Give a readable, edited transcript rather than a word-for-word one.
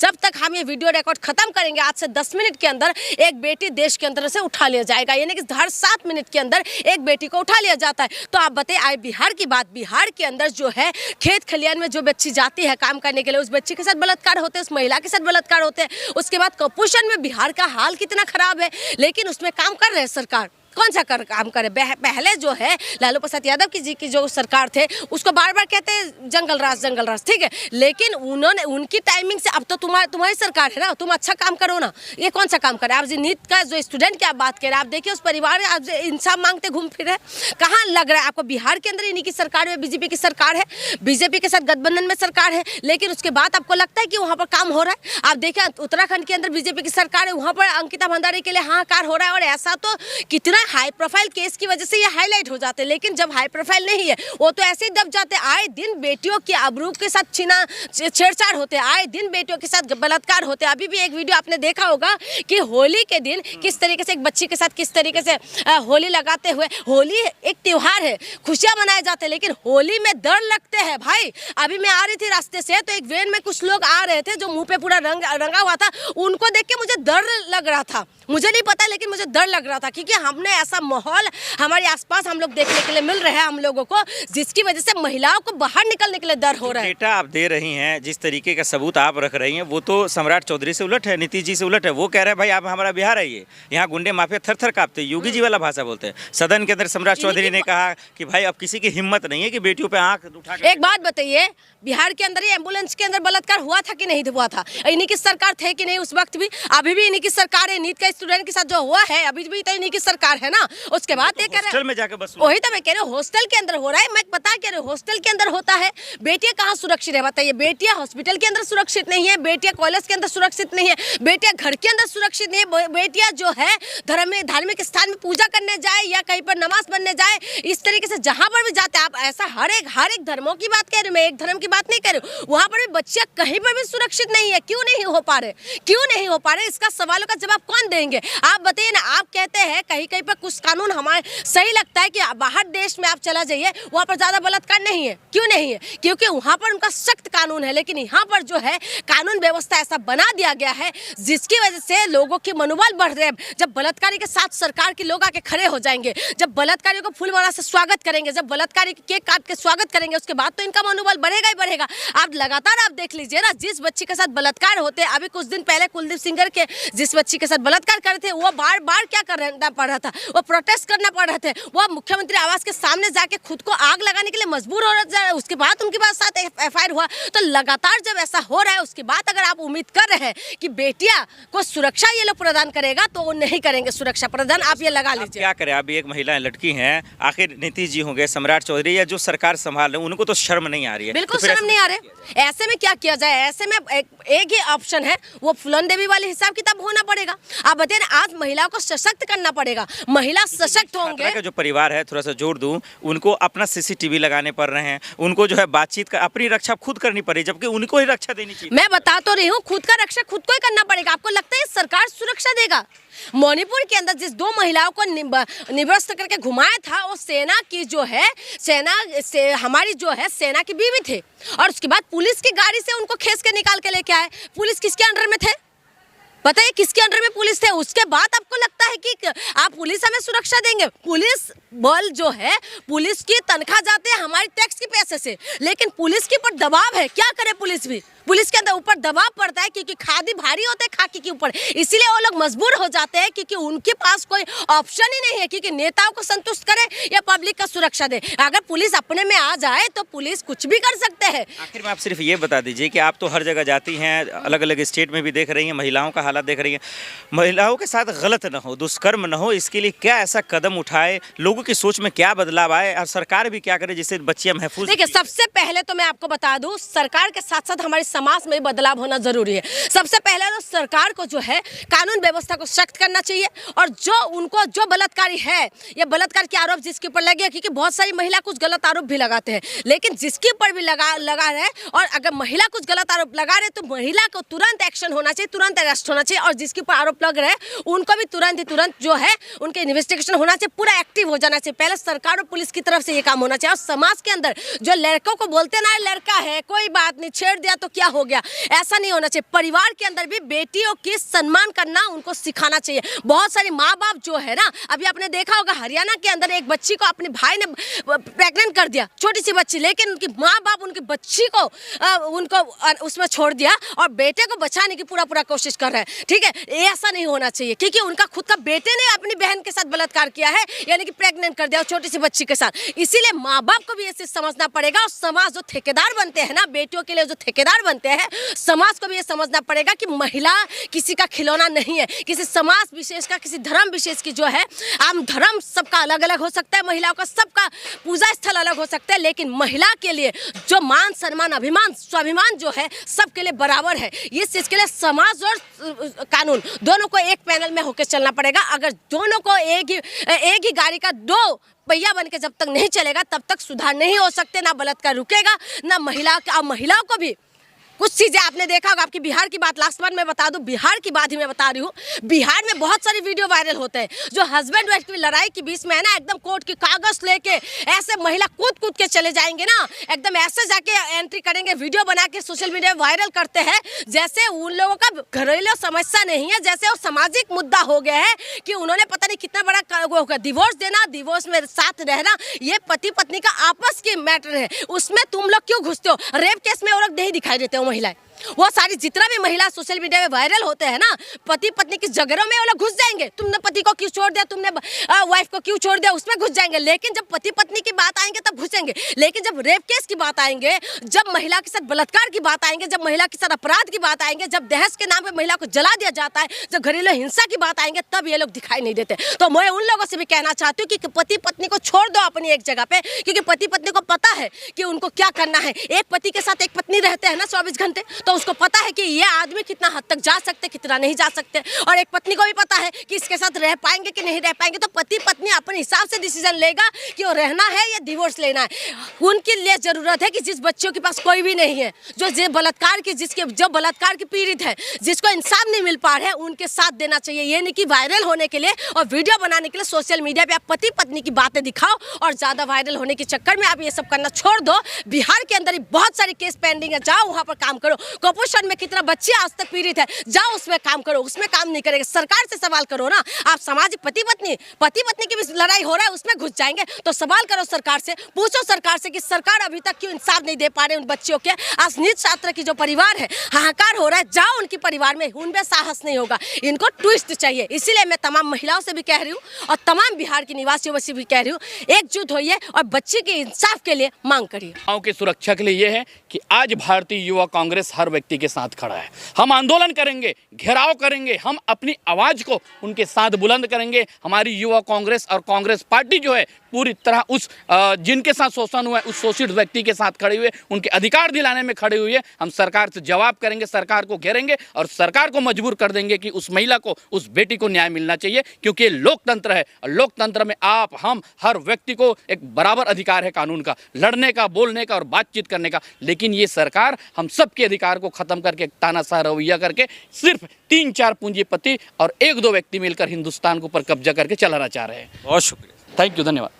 जब तक हम ये वीडियो रिकॉर्ड खत्म करेंगे, आज से 10 मिनट के अंदर एक बेटी देश के अंदर से उठा लिया जाएगा, यानी कि हर 7 मिनट के अंदर एक बेटी को उठा लिया जाता है। तो आप बताइए, आए बिहार की बात, बिहार के अंदर जो है खेत खलियान में जो बच्ची जाती है काम करने के लिए, उस बच्ची के साथ बलात्कार होते हैं, उस महिला के साथ बलात्कार होते हैं। उसके बाद कुपोषण में बिहार का हाल कितना खराब है, लेकिन उसमें काम कर रहे हैं सरकार। कौन सा काम करे? पहले जो है लालू प्रसाद यादव की जो सरकार थे, उसको बार बार कहते हैं जंगल राज, ठीक है, लेकिन उन्होंने उनकी टाइमिंग से, अब तो तुम्हारी सरकार है ना, तुम अच्छा काम करो ना। ये कौन सा काम करे? आप जी नीट का जो स्टूडेंट की आप बात करें, आप देखिए उस परिवार आप इंसाफ मांगते घूम फिर रहे, कहाँ लग रहा है आपको? बिहार के अंदर इन्हीं की सरकार है, बीजेपी की सरकार है, बीजेपी के साथ गठबंधन में सरकार है, लेकिन उसके बाद आपको लगता है कि वहाँ पर काम हो रहा है? आप देखिए उत्तराखंड के अंदर बीजेपी की सरकार है, वहाँ पर अंकिता भंडारी के लिए हाहाकार हो रहा है, और ऐसा तो कितना हाई प्रोफाइल केस की वजह से ये हाईलाइट हो जाते हैं, लेकिन जब हाई प्रोफाइल नहीं है वो तो ऐसे ही दब जाते हैं। आए दिन बेटियों की आबरू के साथ छेड़छाड़ होते हैं, आए दिन बेटियों के साथ बलात्कार होते हैं। अभी भी एक वीडियो आपने देखा होगा कि होली के दिन किस तरीके से एक बच्ची के साथ किस तरीके से होली लगाते हुए, होली एक त्योहार है, खुशियां मनाए जाते हैं, लेकिन होली में डर लगते हैं भाई। अभी मैं आ रही थी रास्ते से, तो एक वैन में कुछ लोग आ रहे थे जो मुंह पे पूरा रंगा हुआ था, उनको देख के मुझे डर लग रहा था। मुझे नहीं पता, लेकिन मुझे डर लग रहा था, क्योंकि हमने ऐसा माहौल हमारे आसपास हम लोग देखने के लिए मिल रहे हैं हम लोगों को, जिसकी वजह से महिलाओं को बाहर निकलने के लिए डर हो रहा है। डेटा आप दे रही हैं, जिस तरीके का सबूत आप रख रही हैं, वो तो सम्राट चौधरी से उलट है, नीतीश जी से उलट है। वो कह रहे हैं भाई आप हमारा बिहार आइए, यहाँ गुंडे माफिया थर थर कांपते, योगी जी वाला भाषा बोलते हैं। सदन के अंदर सम्राट चौधरी ने कहा कि भाई अब किसी की हिम्मत नहीं है कि बेटियों पे आंख उठा। एक बात बताइए, बिहार के अंदर एम्बुलेंस के अंदर बलात्कार हुआ था कि नहीं हुआ था? इन्हीं की सरकार थे कि नहीं उस वक्त भी? अभी भी इन्हीं की सरकार है। नीट का स्टूडेंट के साथ जो हुआ है, अभी भी तो इन्हीं की सरकार है ना। उसके बाद ये कह रहे हॉस्टल में जाकर बस, वही तो मैं कह रही हूँ, हॉस्टल के अंदर हो रहा है। मैं बता कह रही हूँ, हॉस्टल के अंदर होता है। बेटियां कहाँ सुरक्षित है बताइए? बेटियां हॉस्पिटल के अंदर सुरक्षित नहीं है, बेटियां कॉलेज के अंदर सुरक्षित नहीं है, बेटियां घर के अंदर सुरक्षित नहीं है। बेटियां जो है धार्मिक स्थान में पूजा करने जाए या कहीं पर नमाज पढ़ने जाए, इस तरीके से जहां पर भी जाते हैं आप, ऐसा हर एक धर्मों की बात कह रही हूँ मैं, एक धर्म की बात नहीं कह रही हूँ। वहां पर भी बच्चियां कहीं पर भी सुरक्षित नहीं है। क्यों नहीं हो पा रहे? क्यों नहीं हो पा रहे? इसका सवालों का जवाब कौन देंगे? आप बताइए ना। आप कहते हैं कहीं कहीं पर कुछ कानून हमारे सही लगता है कि बाहर देश में आप चला जाइए, वहां पर ज्यादा बलात्कार नहीं है। क्यों नहीं है? क्योंकि वहां पर उनका सख्त कानून है, लेकिन यहाँ पर जो है कानून व्यवस्था ऐसा बना दिया गया है जिसकी वजह से लोगों के मनोबल बढ़ रहे हैं। जब बलात्कारी के साथ सरकार के लोग आके खड़े हो जाएंगे, जब बलात्कारियों को फूलमाला से स्वागत करेंगे, जब बलात्कारी केक काट के स्वागत करेंगे, उसके बाद तो इनका मनोबल बढ़ेगा ही बढ़ेगा। आप लगातार आप देख लीजिए ना, जिस बच्ची के साथ बलात्कार होते हैं, अभी कुछ दिन पहले कुलदीप सिंगर के जिस बच्ची के साथ बलात्कार कर रहे थे, वो बार बार क्या करना पड़ रहा था? वो प्रोटेस्ट करना पड़ रहे थे, वो मुख्यमंत्री आवास के सामने जाके खुद को आग लगाने के लिए मजबूर हो रहा है। उसके बाद उनके पास साथ FIR हुआ। तो लगातार जब ऐसा हो रहा है, उसके बाद अगर आप उम्मीद कर रहे हैं कि बेटियां को सुरक्षा ये लोग प्रदान करेगा, तो वो नहीं करेंगे सुरक्षा प्रदान। आप ये लगा लीजिए। क्या करें? अभी एक महिला लड़की हैं, आखिर नीतीश जी होंगे, सम्राट चौधरी या जो सरकार संभाल रहे हैं, उनको तो शर्म नहीं आ रही है। बिल्कुल शर्म नहीं आ रहे। ऐसे में क्या किया जाए? ऐसे में एक ही ऑप्शन है, वो फुलन देवी वाले हिसाब किताब होना पड़ेगा। आप बताइए ना, आज महिलाओं को सशक्त करना पड़ेगा। महिला सशक्त होंगे, जो परिवार है, थोड़ा सा जोड़ दूं, उनको अपना CCTV लगाने पड़ रहे हैं, उनको जो है बातचीत का अपनी रक्षा खुद करनी पड़ी, जबकि उनको ही रक्षा देनी चाहिए। मैं बता तो रही हूँ, खुद का रक्षा खुद को ही करना पड़ेगा। आपको लगता है सरकार सुरक्षा देगा? मणिपुर के अंदर जिस 2 महिलाओं को निवस्त करके घुमाया था, वो सेना की जो है, हमारी जो है सेना की बीवी थे, और उसके बाद पुलिस की गाड़ी से उनको खींच के निकाल के लेके आए। पुलिस किसके अंडर में थे बताइए? किसके अंडर में पुलिस थे? उसके बाद आपको लगता है कि आप पुलिस हमें सुरक्षा देंगे? पुलिस बल जो है, पुलिस की तनख्वाह जाते हैं हमारे टैक्स के पैसे से, लेकिन पुलिस के ऊपर दबाव है। क्या करे पुलिस भी? पुलिस के अंदर ऊपर दबाव पड़ता है, क्योंकि खादी भारी होते हैं खाकी के ऊपर, इसीलिए वो लोग मजबूर हो जाते हैं, क्योंकि उनके पास कोई ऑप्शन ही नहीं है, क्योंकि नेताओं को संतुष्ट करे या पब्लिक का सुरक्षा दे। अगर पुलिस अपने में आ जाए तो पुलिस कुछ भी कर सकते हैं। आखिर में आप सिर्फ ये बता दीजिए कि आप तो हर जगह जाती हैं, अलग अलग स्टेट में भी देख रही हैं, महिलाओं का हालात देख रही हैं, महिलाओं के साथ गलत न हो, दुष्कर्म न हो, इसके लिए क्या ऐसा कदम उठाए, लोगों की सोच में क्या बदलाव आए, और सरकार भी क्या करे जिससे बच्चियां महफूज? देखिए, सबसे पहले तो मैं आपको बता दूं, सरकार के साथ साथ हमारे समाज में बदलाव होना जरूरी है। सबसे पहले तो सरकार को जो है कानून व्यवस्था को सख्त करना चाहिए, और जो बलात्कारी है या बलात्कार के आरोप जिसके ऊपर लगे, क्योंकि बहुत सारी महिला कुछ गलत आरोप भी लगाते हैं, लेकिन जिसके ऊपर भी लगा रहे, और अगर महिला कुछ गलत आरोप लगा रहे तो महिला को तुरंत एक्शन होना चाहिए, तुरंत अरेस्ट होना चाहिए, और जिसके ऊपर आरोप लग रहे हैं उनको भी तुरंत संबंधी तुरंत जो है उनके इन्वेस्टिगेशन होना चाहिए, पूरा एक्टिव हो जाना चाहिए। पहले सरकार और पुलिस की तरफ से ये काम होना चाहिए। और समाज के अंदर जो लड़कों को बोलते ना लड़का है कोई बात नहीं, छेड़ दिया तो क्या हो गया, ऐसा नहीं होना चाहिए। परिवार के अंदर भी बेटियों की सम्मान करना उनको सिखाना चाहिए। बहुत सारे माँ बाप जो है ना, अभी आपने देखा होगा हरियाणा के अंदर एक बच्ची को अपने भाई ने प्रेग्नेंट कर दिया, छोटी सी बच्ची, लेकिन उनकी माँ बाप उनकी बच्ची को उनको उसमें छोड़ दिया और बेटे को बचाने की पूरा कोशिश कर रहे हैं। ठीक है, ऐसा नहीं होना चाहिए, क्योंकि उनका खुद का बेटे ने अपनी बहन के साथ बलात्कार किया है, यानी कि प्रेग्नेंट कर दिया छोटी सी बच्ची के साथ। इसीलिए माँ बाप को भी ये चीज समझना पड़ेगा। और समाज जो ठेकेदार बनते हैं ना, बेटियों के लिए जो ठेकेदार बनते हैं, समाज को भी ये समझना पड़ेगा कि महिला किसी का खिलौना नहीं है, किसी समाज विशेष का, किसी धर्म विशेष की जो है। आम धर्म सबका अलग अलग हो सकता है, महिलाओं का सबका पूजा स्थल अलग हो सकता है, लेकिन महिला के लिए जो मान सम्मान अभिमान स्वाभिमान जो है सबके लिए बराबर है। इस चीज के लिए समाज और कानून दोनों को एक पैनल में होकर चलना पड़ेगा। अगर दोनों को एक ही गाड़ी का दो पहिया बन के जब तक नहीं चलेगा तब तक सुधार नहीं हो सकते, ना बलात्कार रुकेगा, ना महिलाओं को भी कुछ चीजें आपने देखा होगा। आपकी बिहार की बात लास्ट बार मैं बता दूं, बिहार की बात ही मैं बता रही हूँ। बिहार में बहुत सारी वीडियो वायरल होते हैं जो हस्बैंड वाइफ की लड़ाई के बीच में है ना, एकदम कोर्ट की कागज लेके ऐसे महिला कूद के चले जाएंगे ना, एकदम ऐसे जाके एंट्री करेंगे, वीडियो बना के सोशल मीडिया में वायरल करते हैं जैसे उन लोगों का घरेलू समस्या नहीं है, जैसे वो सामाजिक मुद्दा हो गया है कि उन्होंने पता नहीं कितना बड़ा डिवोर्स देना, डिवोर्स में साथ रहना, ये पति पत्नी का आपस की मैटर है, उसमें तुम लोग क्यों घुसते हो। रेप केस में वो लोग नहीं दिखाई देते हो महिलाएं, वो सारी जितना भी महिला सोशल मीडिया में वायरल होते हैं ना, पति पत्नी की झगड़ों में वो लोग घुस जाएंगे। तुमने पति को क्यों छोड़ दिया, तुमने वाइफ को क्यों छोड़ दिया, उसमें घुस जाएंगे। लेकिन जब पति पत्नी की बात आएंगे तब घुसेंगे। लेकिन जब रेप केस की बात आएंगे, जब महिला के साथ बलात्कार की बात आएंगे, जब महिला के साथ अपराध की बात आएंगे, जब दहेज के नाम पे महिला को जला दिया जाता है, जब घरेलू हिंसा की बात आएंगे, तब ये लोग दिखाई नहीं देते। तो मैं उन लोगों से भी कहना चाहती हूँ कि पति पत्नी को छोड़ दो अपनी एक जगह पे, क्योंकि पति पत्नी को पता है कि उनको क्या करना है। एक पति के साथ एक पत्नी रहते हैं ना 24 घंटे, तो उसको पता है कि ये आदमी कितना हद तक जा सकते, कितना नहीं जा सकते। और एक पत्नी को भी पता है कि इसके साथ रह पाएंगे कि नहीं रह पाएंगे। तो पति पत्नी अपने हिसाब से डिसीजन लेगा कि वो रहना है या डिवोर्स लेना है। उनके लिए जरूरत है कि जिस बच्चों के पास कोई भी नहीं है, जो बलात्कार की पीड़ित है, जिसको इंसाफ नहीं मिल पा रहा है, उनके साथ देना चाहिए। ये नहीं कि वायरल होने के लिए और वीडियो बनाने के लिए सोशल मीडिया पे आप पति पत्नी की बातें दिखाओ और ज्यादा वायरल होने के चक्कर में आप ये सब करना छोड़ दो। बिहार के अंदर बहुत सारी केस पेंडिंग है, जाओ वहां पर काम करो। कुपोषण में कितना बच्चे आज तक पीड़ित है, जाओ उसमें काम करो। उसमें काम नहीं करेंगे, सरकार से सवाल करो ना। आप सामाजिक पति पत्नी की भी लड़ाई हो रहा है, उसमें घुस जाएंगे तो सवाल करो सरकार से, पूछो सरकार से कि सरकार अभी तक क्यों इंसाफ नहीं दे पा रहे उन बच्चियों के। आज नीच छात्र की जो परिवार है हाहाकार हो रहा है, जाओ उनकी परिवार में, उनमें साहस नहीं होगा, इनको ट्विस्ट चाहिए। इसीलिए मैं तमाम महिलाओं से भी कह रही हूँ और तमाम बिहार की निवासियों से भी कह रही हूँ, एकजुट होइए और बच्चे के इंसाफ के लिए मांग करिए। गाँव की सुरक्षा के लिए यह है कि आज भारतीय युवा कांग्रेस हर व्यक्ति के साथ खड़ा है। हम आंदोलन करेंगे, घेराव करेंगे, हम अपनी आवाज को उनके साथ बुलंद करेंगे। हमारी युवा कांग्रेस और कांग्रेस पार्टी जो है पूरी तरह उस जिनके साथ शोषण हुआ है उस शोषित व्यक्ति के साथ खड़े हुए, उनके अधिकार दिलाने में खड़े हुए। हम सरकार से जवाब करेंगे, सरकार को घेरेंगे और सरकार को मजबूर कर देंगे कि उस महिला को, उस बेटी को न्याय मिलना चाहिए, क्योंकि लोकतंत्र है और लोकतंत्र में आप हम हर व्यक्ति को एक बराबर अधिकार है कानून का, लड़ने का, बोलने का और बातचीत करने का। लेकिन ये सरकार हम सबके अधिकार को खत्म करके तानाशाह रवैया करके सिर्फ 3-4 पूंजीपति और 1-2 व्यक्ति मिलकर हिंदुस्तान के ऊपर कब्जा करके चलाना चाह रहे हैं। बहुत शुक्रिया, थैंक यू, धन्यवाद।